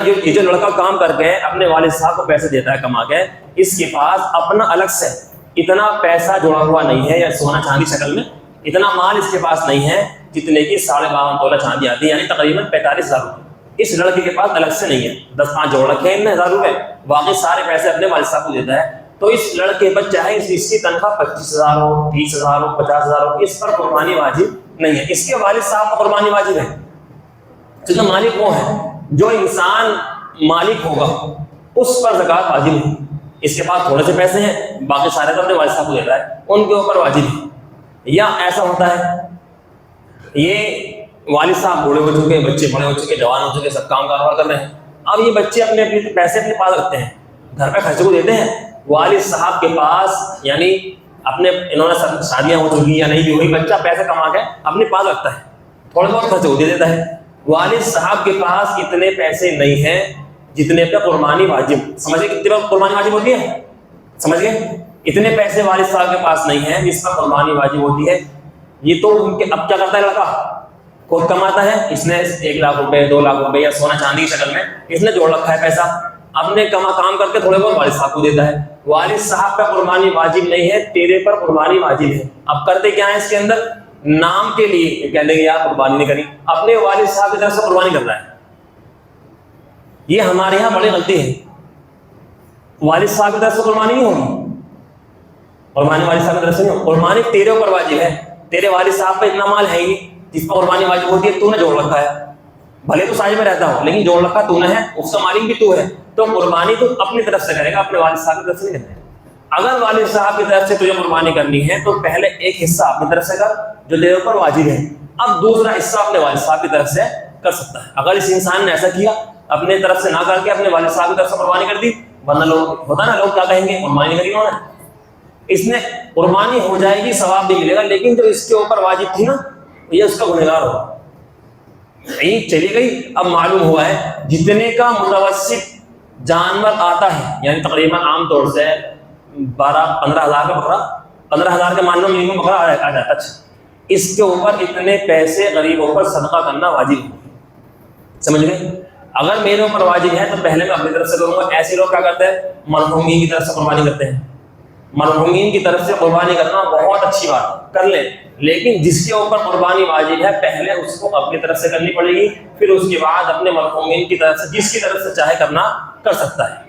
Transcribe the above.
یہ جو لڑکا کام کر کے اپنے والد صاحب کو پیسے دیتا ہے کما کے، اس کے پاس اپنا الگ سے اتنا پیسہ جڑا ہوا نہیں ہے، یا سونا چاندی شکل میں اتنا مال اس کے پاس نہیں ہے جتنے کی 52.5 تولہ چاندی آتی ہے، یعنی تقریباً 45,000 روپئے اس لڑکے کے پاس الگ سے نہیں ہے۔ 10-5 جوڑ رکھے ہیں 1,000 روپئے، باقی سارے پیسے اپنے والد صاحب کو دیتا ہے۔ تو اس لڑکے پر چاہے اس کی تنخواہ 25,000 ہو، 30,000 ہو، 50,000 ہو، اس پر قربانی واجب نہیں ہے، اس کے والد صاحب پر قربانی واجب ہے، کیونکہ مالک وہ ہے۔ جو انسان مالک ہوگا اس پر زکوٰۃ واجب ہے۔ اس کے پاس تھوڑے سے پیسے ہیں، باقی سارے تو اپنے والد صاحب کو دیتا ہے، ان کے اوپر واجب ہے۔ یا ایسا ہوتا ہے یہ والد صاحب بوڑھے ہو چکے، بچے بڑے ہو چکے، جوان ہو چکے، سب کام کاروبار کر رہے ہیں، اب یہ بچے اپنے پیسے اپنے پاس رکھتے ہیں، گھر پہ خرچے کو دیتے ہیں۔ والد صاحب کے پاس یعنی اپنے انہوں نے شادیاں ہو چکی یا نہیں بھی ہوئی، بچہ پیسے کما کے اپنے پاس رکھتا ہے، تھوڑے بہت خرچے کو دے دیتا ہے۔ والد صاحب کے پاس اتنے پیسے نہیں ہیں جتنے پہ قربانی واجب، سمجھ گئے کتنے پہ قربانی واجب ہوتی ہے؟ سمجھ گئے اتنے پیسے والد صاحب کے پاس نہیں ہیں جس پر قربانی واجب ہوتی ہے۔ یہ تو ان کے اب کیا کرتا ہے لڑکا، خود کماتا ہے، اس نے 1 لاکھ روپے 2 لاکھ روپے یا سونا چاندی کی شکل میں اس نے جوڑ رکھا ہے پیسہ، اپنے کام کر کے تھوڑے بہت والد صاحب کو دیتا ہے۔ والد صاحب پہ قربانی واجب نہیں ہے، تیرے پر قربانی واجب ہے۔ اب کرتے کیا ہے اس کے اندر، نام کے لیے کہنے کہ یار قربانی نہیں کری، اپنے والد صاحب کی طرف سے قربانی کر رہا ہے۔ یہ ہمارے یہاں بڑی غلطی ہے، والد صاحب کی طرف سے قربانی نہیں ہوگی، قربانی والد صاحب کی طرف سے نہیں ہوگی، قربانی تیرے اوپر واجب ہے۔ تیرے والد صاحب پہ اتنا مال ہے ہی جس پر قربانی واجب ہوتی ہے، تو نے جوڑ رکھا ہے، بھلے تو ساجھ میں رہتا ہو لیکن جوڑ رکھا تو نے ہے، اس کا مالک بھی تو ہے، تو قربانی تو اپنی طرف سے کرے گا، اپنے والد صاحب کی طرف سے نہیں کرے گا۔ اگر والد صاحب کی طرف سے تجھے قربانی کرنی ہے تو پہلے ایک حصہ اپنی طرف سے کر جو تیرے اوپر واجب ہے، اب دوسرا حصہ اپنے والد صاحب کی طرف سے کر سکتا ہے۔ اگر اس انسان نے ایسا کیا، اپنے طرف سے نہ کر کے اپنے والد صاحب کی طرف سے قربانی کر دی، ورنہ لوگ ہوتا نا، لوگ کیا کہیں گے، قربانی کری انہوں نے، اس نے قربانی ہو جائے گی، ثواب بھی ملے گا، لیکن جو اس کے اوپر واجب تھی نا یہ اس کا گنہگار ہوگا۔ عید چلی گئی، اب معلوم ہوا ہے جتنے کا متوسط جانور آتا ہے، یعنی تقریباً عام طور سے 12-15 ہزار کا بکرا، 15 ہزار کے مان لو منیمم بکرا آ جاتا ہے، اچھا اس کے اوپر اتنے پیسے غریبوں پر صدقہ کرنا واجب ہے، سمجھ گئے؟ اگر میرے اوپر واجب ہے تو پہلے میں اپنی طرف سے کروں گا۔ ایسے لوگ کیا کرتے ہیں، مرحومین کی طرف سے قربانی کرتے ہیں، مرحومین کی طرف سے قربانی کرنا بہت اچھی بات، کر لیں، لیکن جس کے اوپر قربانی واجب ہے پہلے اس کو اپنی طرف سے کرنی پڑے گی، پھر اس کے بعد اپنے مرحومین کی طرف سے جس کی طرف سے چاہے کرنا کر سکتا ہے۔